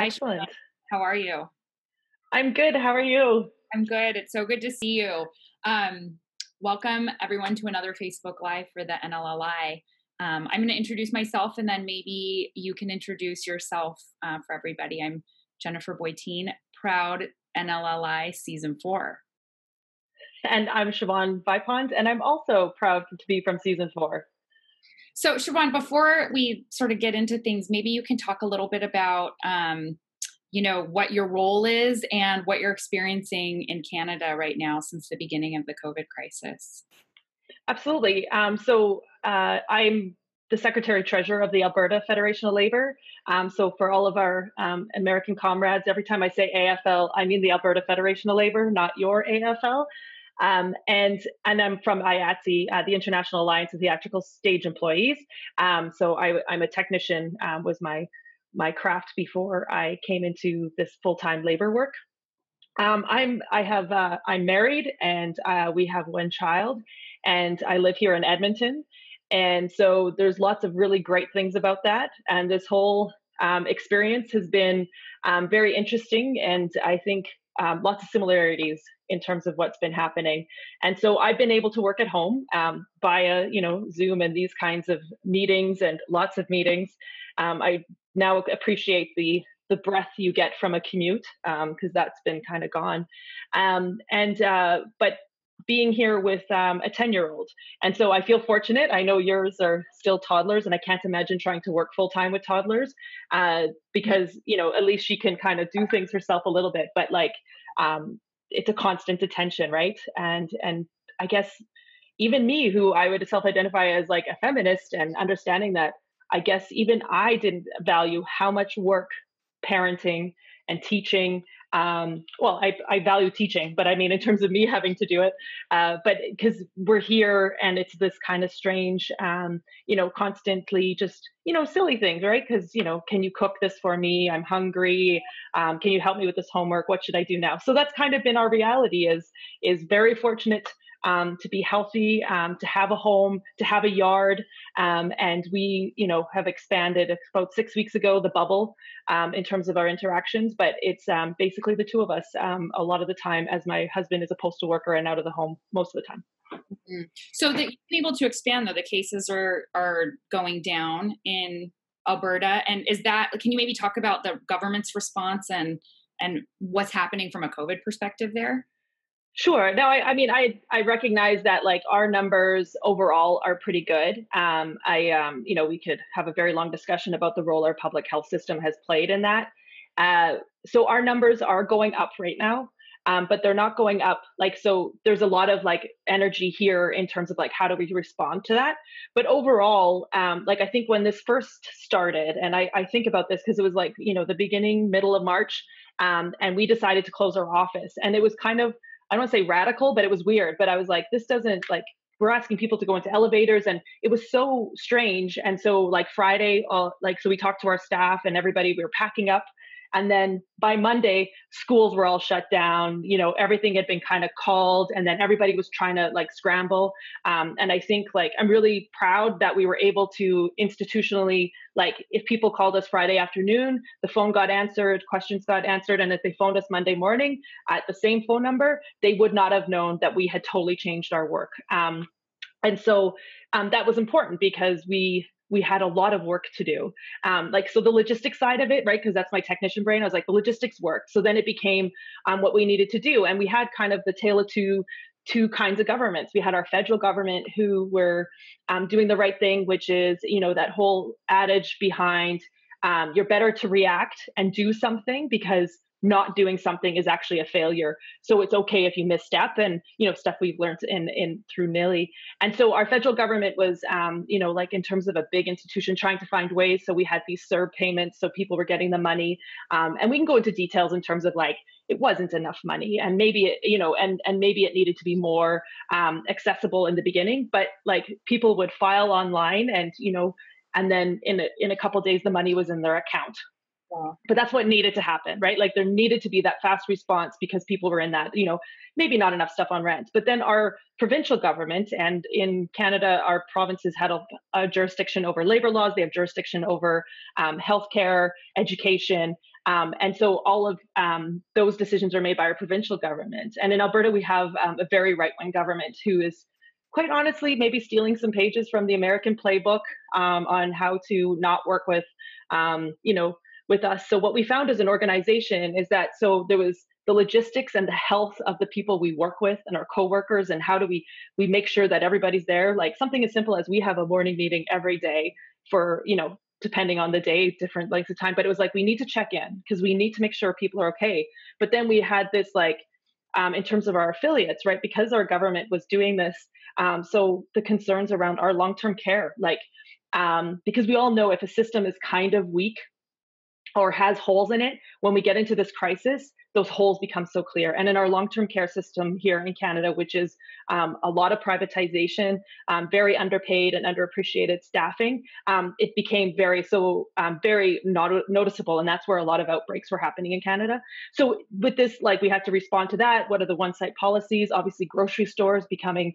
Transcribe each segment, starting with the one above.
Hi, Siobhan. Excellent. How are you? I'm good. How are you? I'm good. It's so good to see you. Um, Welcome everyone to another Facebook Live for the NLLI. I'm going to introduce myself and then maybe you can introduce yourself for everybody. I'm Jennifer Beuthin, proud NLLI Season 4. And I'm Siobhan Vipond, and I'm also proud to be from season 4. So, Siobhan, before we sort of get into things, maybe you can talk a little bit about what your role is and what you're experiencing in Canada right now since the beginning of the COVID crisis. Absolutely. I'm the Secretary Treasurer of the Alberta Federation of Labor. So for all of our American comrades, every time I say AFL, I mean the Alberta Federation of Labor, not your AFL. And I'm from IATSE, the International Alliance of Theatrical Stage Employees. So I'm a technician, was my craft before I came into this full-time labor work. I'm married, and we have one child, and I live here in Edmonton. And so there's lots of really great things about that. And this whole experience has been very interesting, and I think lots of similarities in terms of what's been happening. And so I've been able to work at home via, Zoom and these kinds of meetings, and lots of meetings. I now appreciate the breath you get from a commute, because that's been kind of gone. But being here with a 10-year-old. And so I feel fortunate. I know yours are still toddlers, and I can't imagine trying to work full time with toddlers, because, at least she can kind of do things herself a little bit, but it's a constant attention, right? And I guess even me, who I would self-identify as like a feminist, and understanding that, I guess even I didn't value how much work parenting and teaching. I value teaching, but I mean, in terms of me having to do it, but because we're here and it's this kind of strange, constantly just, silly things, right? Because, can you cook this for me? I'm hungry. Can you help me with this homework? What should I do now? So that's kind of been our reality, is very fortunate to be healthy, to have a home, to have a yard. And we, have expanded about 6 weeks ago, the bubble, in terms of our interactions, but it's basically the two of us a lot of the time, as my husband is a postal worker and out of the home most of the time. Mm-hmm. So that you've been able to expand, though, the cases are going down in Alberta. And can you maybe talk about the government's response and what's happening from a COVID perspective there? Sure. No, I mean, I recognize that like our numbers overall are pretty good. We could have a very long discussion about the role our public health system has played in that. So our numbers are going up right now, but they're not going up so there's a lot of energy here in terms of how do we respond to that. But overall, I think when this first started, and I think about this because it was the beginning, middle of March, and we decided to close our office, and it was kind of, I don't want to say radical, but it was weird. But I was like, this doesn't we're asking people to go into elevators, and it was so strange. And so Friday, so we talked to our staff and everybody, we were packing up. And then by Monday, schools were all shut down. Everything had been kind of called, and then everybody was trying to scramble. And I think I'm really proud that we were able to institutionally, if people called us Friday afternoon, the phone got answered, questions got answered. And if they phoned us Monday morning at the same phone number, they would not have known that we had totally changed our work. And so that was important because we had a lot of work to do. So the logistics side of it, right? Because that's my technician brain. I was like, the logistics work. So then it became what we needed to do. And we had kind of the tale of two kinds of governments. We had our federal government who were doing the right thing, which is, that whole adage behind you're better to react and do something, because not doing something is actually a failure. So it's okay if you misstep, and stuff we've learned in through NLLI. And so our federal government was in terms of a big institution, trying to find ways. So we had these CERB payments, so people were getting the money, and we can go into details in terms of it wasn't enough money, and maybe and maybe it needed to be more accessible in the beginning, but people would file online, and then in a couple of days the money was in their account. Wow. But that's what needed to happen, right? There needed to be that fast response because people were in that, maybe not enough stuff on rent. But then our provincial government, and in Canada, our provinces had a jurisdiction over labor laws. They have jurisdiction over healthcare, education. And so all of those decisions are made by our provincial government. And in Alberta, we have a very right-wing government who is quite honestly maybe stealing some pages from the American playbook on how to not work with, with us. So what we found as an organization is that so there was the logistics and the health of the people we work with and our coworkers, and how do we make sure that everybody's there. Like something as simple as we have a morning meeting every day for depending on the day, different lengths of time. But it was like we need to check in because we need to make sure people are okay. But then we had this in terms of our affiliates, right? Because our government was doing this. So the concerns around our long-term care, because we all know if a system is kind of weak or has holes in it, when we get into this crisis, those holes become so clear. And in our long-term care system here in Canada, which is a lot of privatization, very underpaid and underappreciated staffing, it became very noticeable. And that's where a lot of outbreaks were happening in Canada. So with this, we had to respond to that. What are the one-site policies? Obviously, grocery stores becoming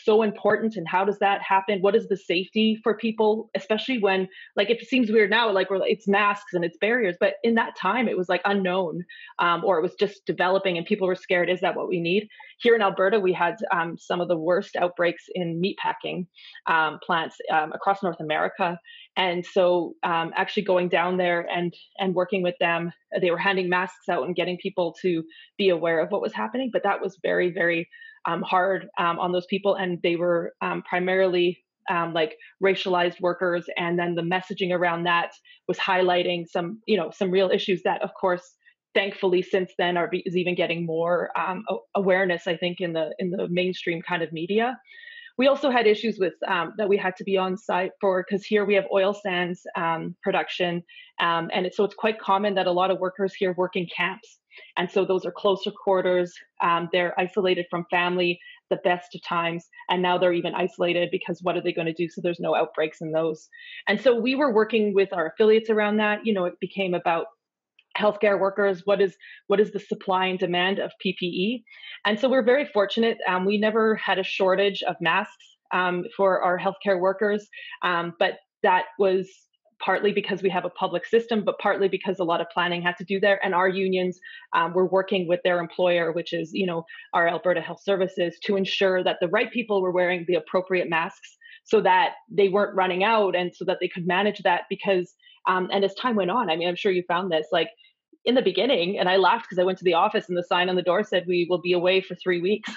so important. And how does that happen? What is the safety for people, especially when it seems weird now, it's masks and it's barriers, but in that time it was unknown. Or it was just developing and people were scared. Is that what we need? Here in Alberta, we had some of the worst outbreaks in meatpacking plants across North America. And so actually going down there and working with them, they were handing masks out and getting people to be aware of what was happening. But that was very, very hard on those people. And they were primarily racialized workers. And then the messaging around that was highlighting some real issues that, of course, thankfully since then is even getting more awareness, I think, in the mainstream kind of media. We also had issues with that we had to be on site for, because here we have oil sands production, so it's quite common that a lot of workers here work in camps, and so those are closer quarters. They're isolated from family the best of times, and now they're even isolated because what are they going to do? So there's no outbreaks in those, and so we were working with our affiliates around that. It became about healthcare workers, what is the supply and demand of PPE. And so we're very fortunate. We never had a shortage of masks for our healthcare workers, but that was partly because we have a public system, but partly because a lot of planning had to do there. And our unions were working with their employer, which is, our Alberta Health Services, to ensure that the right people were wearing the appropriate masks so that they weren't running out and so that they could manage that. Because and as time went on, I'm sure you found this, in the beginning, and I laughed because I went to the office and the sign on the door said we will be away for 3 weeks.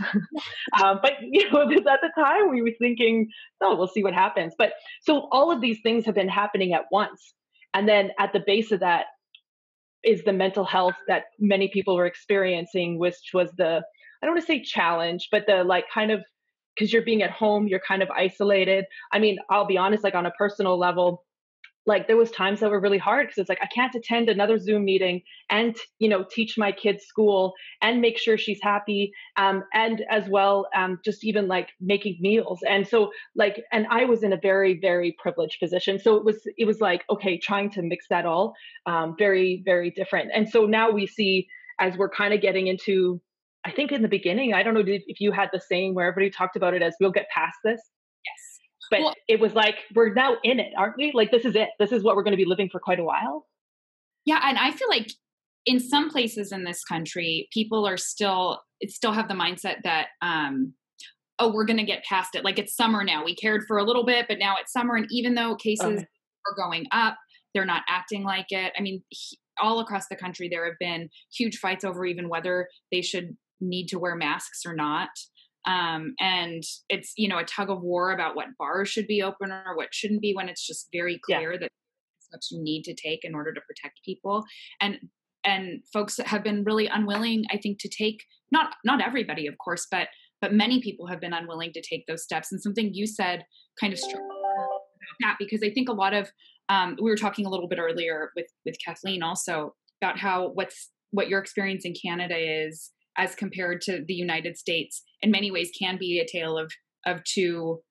But at the time we were thinking, oh, we'll see what happens. But so all of these things have been happening at once. And then at the base of that is the mental health that many people were experiencing, which was I don't want to say challenge, but the kind of, because you're being at home, you're kind of isolated. I'll be honest, on a personal level, there was times that were really hard because it's I can't attend another Zoom meeting and, teach my kids school and make sure she's happy. And as well, just even making meals. And so and I was in a very, very privileged position. So it was okay, trying to mix that all, very, very different. And so now we see, as we're kind of getting into, I think in the beginning, I don't know if you had the same where everybody talked about it as we'll get past this. Yes. But it was we're now in it, aren't we? This is it. This is what we're going to be living for quite a while. Yeah. And I feel like in some places in this country, people are still have the mindset that, we're going to get past it. It's summer now. We cared for a little bit, but now it's summer. And even though cases are going up, they're not acting like it. All across the country, there have been huge fights over even whether they should need to wear masks or not. And it's, a tug of war about what bars should be open or what shouldn't be, when it's just very clear that steps you need to take in order to protect people. And folks have been really unwilling, I think, to take, not everybody, of course, but many people have been unwilling to take those steps. And something you said kind of struck me about that, because I think a lot of, we were talking a little bit earlier with Kathleen also about what your experience in Canada is as compared to the United States, in many ways can be a tale of two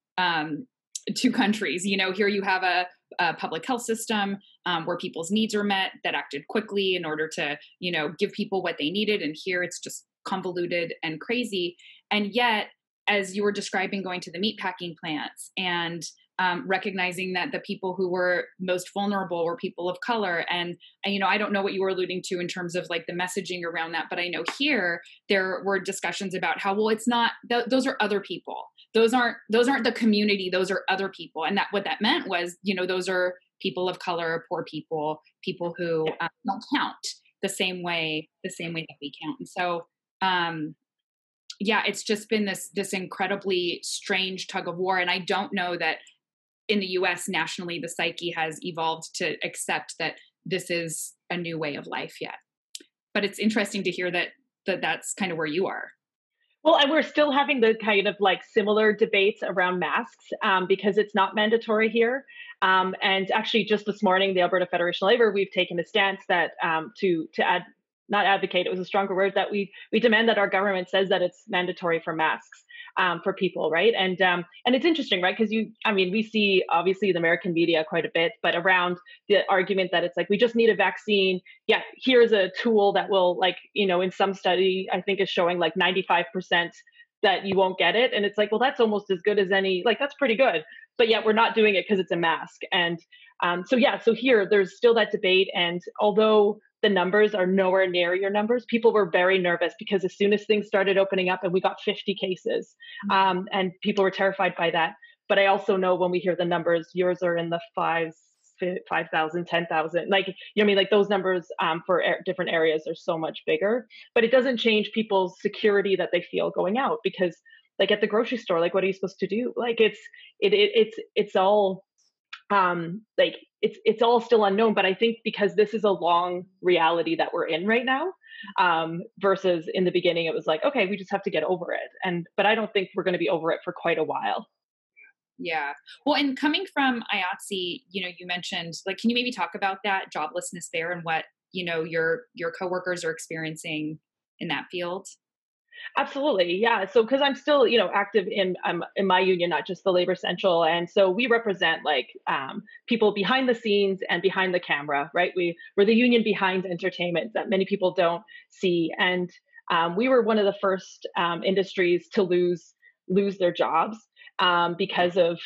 countries. Here you have a public health system where people's needs are met, that acted quickly in order to, give people what they needed. And here it's just convoluted and crazy. And yet, as you were describing going to the meatpacking plants and recognizing that the people who were most vulnerable were people of color. And I don't know what you were alluding to in terms of like the messaging around that, but I know here there were discussions about how, well, it's not, those are other people. Those aren't the community. Those are other people. And that what that meant was, those are people of color, poor people, people who don't count the same way that we count. And so, it's just been this incredibly strange tug of war. And I don't know that in the US nationally, the psyche has evolved to accept that this is a new way of life yet. But it's interesting to hear that that's kind of where you are. Well, and we're still having the kind of like similar debates around masks because it's not mandatory here. And actually, just this morning, the Alberta Federation of Labor, we've taken a stance that to not advocate, it was a stronger word, that we demand that our government says that it's mandatory for masks for people, right? And it's interesting, right? Because we see obviously the American media quite a bit, but around the argument that it's like we just need a vaccine. Yeah, here's a tool that will, like, in some study I think is showing like 95% that you won't get it, and it's like, well, that's almost as good as any, like that's pretty good, but yet we're not doing it because it's a mask. And so here there's still that debate, and although the numbers are nowhere near your numbers, people were very nervous because as soon as things started opening up and we got 50 cases, and people were terrified by that. But I also know when we hear the numbers, yours are in the 5,000, 10,000, like, like those numbers for different areas are so much bigger, but it doesn't change people's security that they feel going out, because like at the grocery store, like, what are you supposed to do? Like it's all, like it's all still unknown. But I think because this is a long reality that we're in right now, versus in the beginning, it was like, okay, we just have to get over it. But I don't think we're going to be over it for quite a while. Yeah. Well, and coming from IATSE, you mentioned, like, can you maybe talk about that joblessness there and what, your coworkers are experiencing in that field? Absolutely. Yeah. So, because I'm still, active in my union, not just the Labor Central. And so we represent like people behind the scenes and behind the camera, right? We're the union behind entertainment that many people don't see. And we were one of the first industries to lose their jobs because of,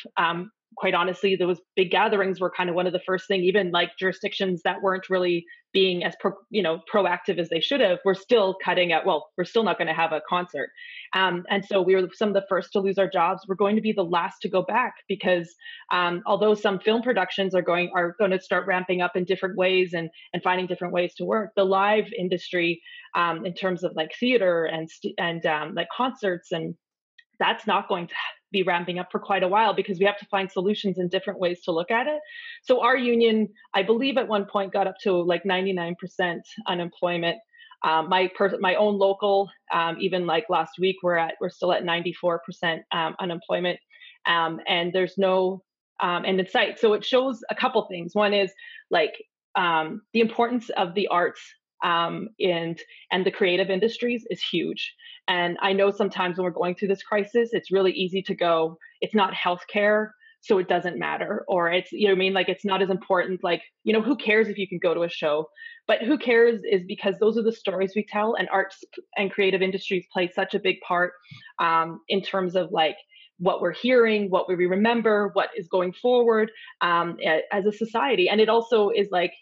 quite honestly, those big gatherings were kind of one of the first thing, even like jurisdictions that weren't really being as proactive as they should have, we're still cutting out. Well, we're still not going to have a concert. And so we were some of the first to lose our jobs. We're going to be the last to go back because although some film productions are going to start ramping up in different ways and finding different ways to work, the live industry in terms of like theater and like concerts, and that's not going to be ramping up for quite a while because we have to find solutions and different ways to look at it. So our union, I believe at one point got up to like 99% unemployment. My own local, even like last week, we're still at 94% unemployment, and there's no end in sight. So it shows a couple things. One is like the importance of the arts and the creative industries is huge. And I know sometimes when we're going through this crisis, it's really easy to go, it's not healthcare, so it doesn't matter. Or it's, like it's not as important. Like, who cares if you can go to a show? But who cares is because those are the stories we tell, and arts and creative industries play such a big part in terms of like what we're hearing, what we remember, what is going forward as a society. And it also is like,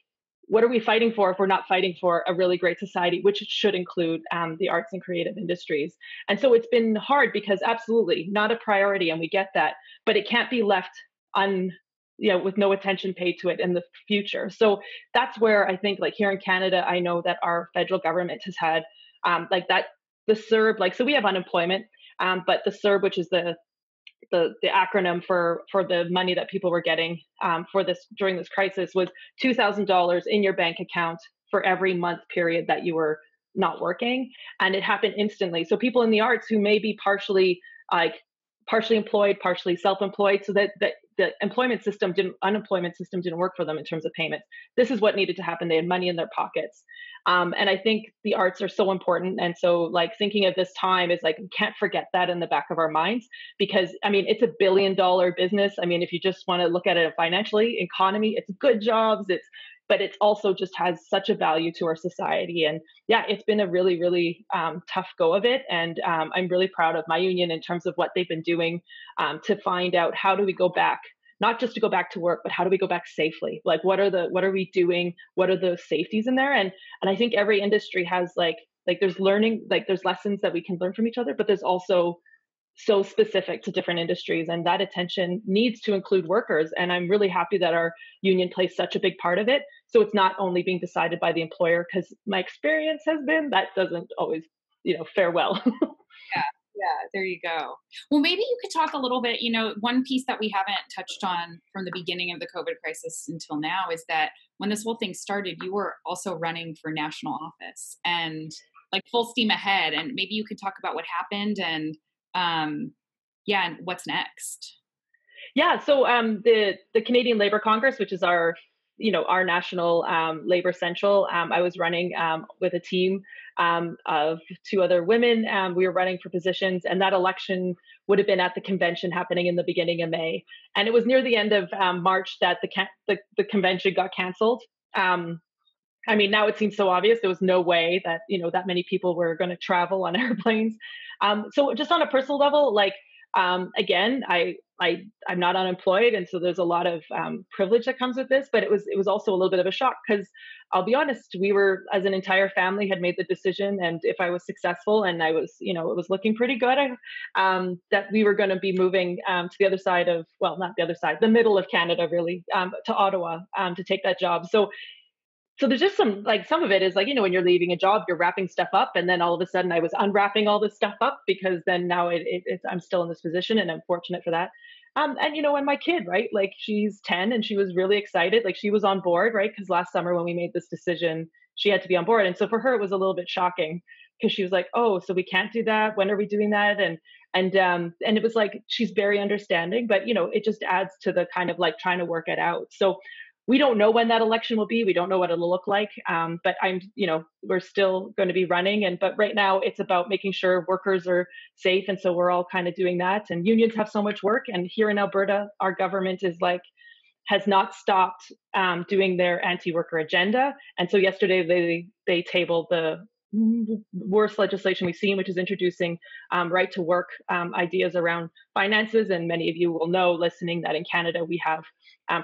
what are we fighting for if we're not fighting for a really great society, which should include the arts and creative industries? And so it's been hard because absolutely not a priority, and we get that, but it can't be left with no attention paid to it in the future. So that's where I think, like here in Canada, I know that our federal government has had like that, the CERB, like, so we have unemployment, but the CERB, which is the acronym for the money that people were getting for this during this crisis, was $2,000 in your bank account for every month period that you were not working, and it happened instantly. So people in the arts who may be partially employed, partially self-employed, so that the unemployment system didn't work for them in terms of payments. This is what needed to happen. They had money in their pockets. And I think the arts are so important. And so like thinking of this time is like, we can't forget that in the back of our minds, because it's $1 billion business. If you just want to look at it financially, economy, it's good jobs, but it also just has such a value to our society. And yeah, it's been a really, really tough go of it. And I'm really proud of my union in terms of what they've been doing to find out how do we go back not just to go back to work, but how do we go back safely? Like, what are we doing? What are the safeties in there? And I think every industry has like there's learning, like there's lessons that we can learn from each other, but there's also so specific to different industries, and that attention needs to include workers. And I'm really happy that our union plays such a big part of it, so it's not only being decided by the employer, because my experience has been that doesn't always fare well. Yeah, yeah, there you go. Well, maybe you could talk a little bit, one piece that we haven't touched on from the beginning of the COVID crisis until now is that when this whole thing started, you were also running for national office and like full steam ahead. And maybe you could talk about what happened and yeah, and what's next. Yeah, so the Canadian Labour Congress, which is our national labor central, I was running with a team of two other women. We were running for positions, and that election would have been at the convention happening in the beginning of May, and it was near the end of March that the convention got canceled. I mean, now it seems so obvious. There was no way that that many people were going to travel on airplanes. So just on a personal level, like again, I'm not unemployed, and so there's a lot of privilege that comes with this. But it was also a little bit of a shock, because I'll be honest, we were, as an entire family, had made the decision, and if I was successful, and I was, it was looking pretty good, that we were going to be moving to the other side of, well, not the other side, the middle of Canada, really, to Ottawa, to take that job. So there's just some of it is like, when you're leaving a job, you're wrapping stuff up. And then all of a sudden I was unwrapping all this stuff up, because then now I'm still in this position, and I'm fortunate for that. And my kid, right? Like, she's 10 and she was really excited. Like, she was on board, right? Because last summer when we made this decision, she had to be on board. And so for her, it was a little bit shocking, because she was like, oh, so we can't do that. When are we doing that? And it was like, she's very understanding, but it just adds to the kind of like trying to work it out. So we don't know when that election will be. We don't know what it'll look like. But we're still going to be running. But right now it's about making sure workers are safe. And so we're all kind of doing that. And unions have so much work. And here in Alberta, our government has not stopped doing their anti-worker agenda. And so yesterday they tabled the worst legislation we've seen, which is introducing right to work ideas around finances. And many of you will know, listening, that in Canada we have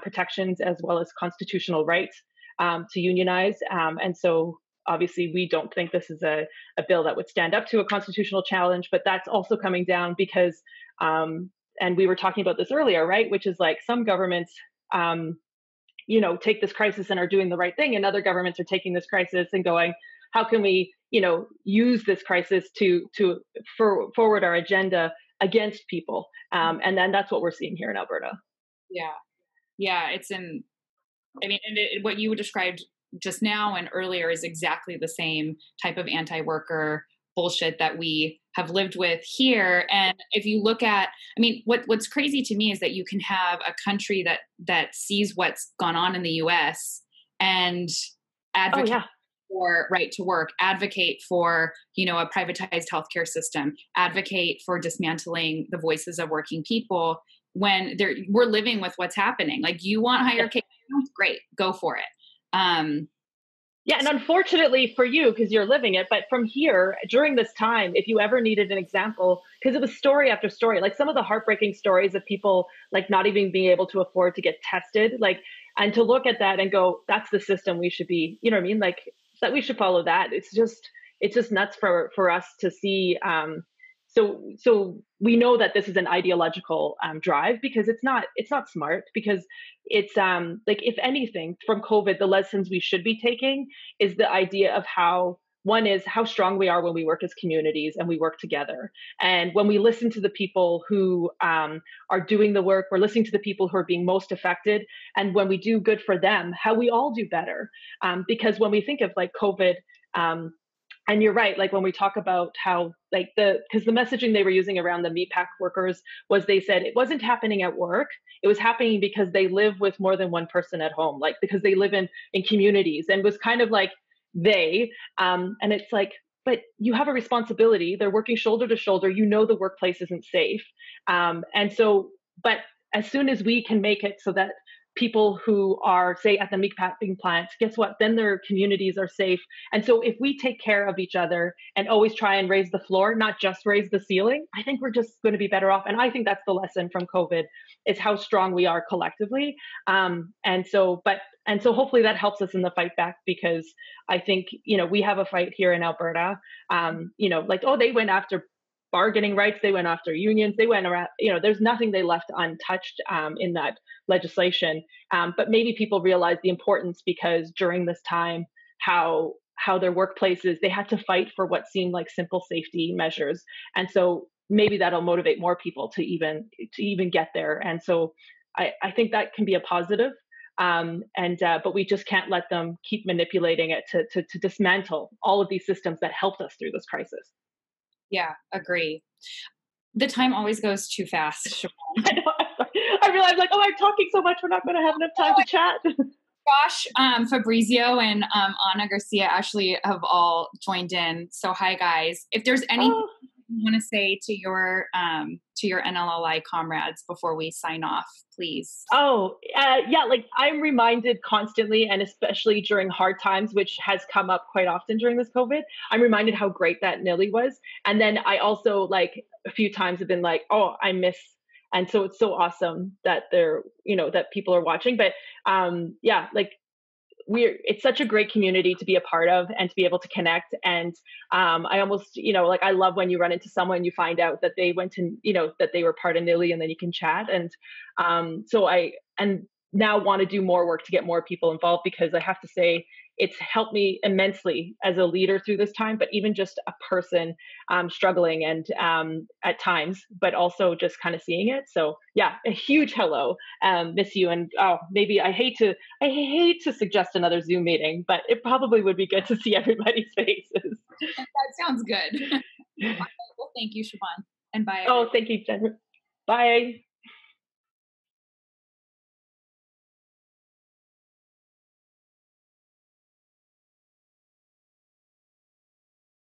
protections as well as constitutional rights to unionize. And so obviously we don't think this is a bill that would stand up to a constitutional challenge, but that's also coming down because, and we were talking about this earlier, right? Which is like, some governments, take this crisis and are doing the right thing, and other governments are taking this crisis and going, how can we, use this crisis to forward our agenda against people? And then that's what we're seeing here in Alberta. Yeah. Yeah. What you described just now and earlier is exactly the same type of anti-worker bullshit that we have lived with here. And if you look at, what's crazy to me is that you can have a country that sees what's gone on in the US and advocate for right to work, advocate for, a privatized healthcare system, advocate for dismantling the voices of working people, when we're living with what's happening. Like, you want higher care, great, go for it. Yeah, and unfortunately for you, because you're living it, but from here, during this time, if you ever needed an example, because it was story after story, like some of the heartbreaking stories of people like not even being able to afford to get tested, like, and to look at that and go, that's the system we should be, like, that we should follow that. It's just nuts for us to see. So we know that this is an ideological drive, because it's not smart, because it's like, if anything from COVID, the lessons we should be taking is the idea of how strong we are when we work as communities and we work together. And when we listen to the people who are doing the work, we're listening to the people who are being most affected. And when we do good for them, how we all do better. Because when we think of like COVID, and you're right, like when we talk about how because the messaging they were using around the meatpack workers was, they said it wasn't happening at work. It was happening because they live with more than one person at home, like because they live in communities, and was kind of like and it's like, but you have a responsibility. They're working shoulder to shoulder. The workplace isn't safe. And so, but as soon as we can make it so that people who are, say, at the meatpacking plants, guess what? Then their communities are safe. And so if we take care of each other and always try and raise the floor, not just raise the ceiling, I think we're just going to be better off. And I think that's the lesson from COVID, is how strong we are collectively. And so hopefully that helps us in the fight back, because I think, we have a fight here in Alberta. They went after bargaining rights, they went after unions, they went around, there's nothing they left untouched in that legislation. But maybe people realize the importance, because during this time, how their workplaces, they had to fight for what seemed like simple safety measures. And so maybe that'll motivate more people to even get there. And so I think that can be a positive. But we just can't let them keep manipulating it to dismantle all of these systems that helped us through this crisis. Yeah, agree. The time always goes too fast, Siobhan. I know. I realize, like, I'm talking so much, we're not going to have enough time to chat. Josh Fabrizio and Ana Garcia actually have all joined in. So hi, guys. If there's anything you want to say to your NLLI comrades before we sign off, please. I'm reminded constantly, and especially during hard times, which has come up quite often during this COVID, I'm reminded how great that NLLI was. And then I also, like, a few times have been like, oh, I miss. And so it's so awesome that that people are watching. But it's such a great community to be a part of and to be able to connect. And I almost, I love when you run into someone, you find out that they went to, that they were part of NLLI, and then you can chat. And so I now want to do more work to get more people involved, because I have to say it's helped me immensely as a leader through this time, but even just a person struggling and at times, but also just kind of seeing it. So yeah, a huge hello, miss you. And maybe I hate to suggest another Zoom meeting, but it probably would be good to see everybody's faces. That sounds good. Well, thank you, Siobhan, and bye. Oh, thank you, Jen. Bye.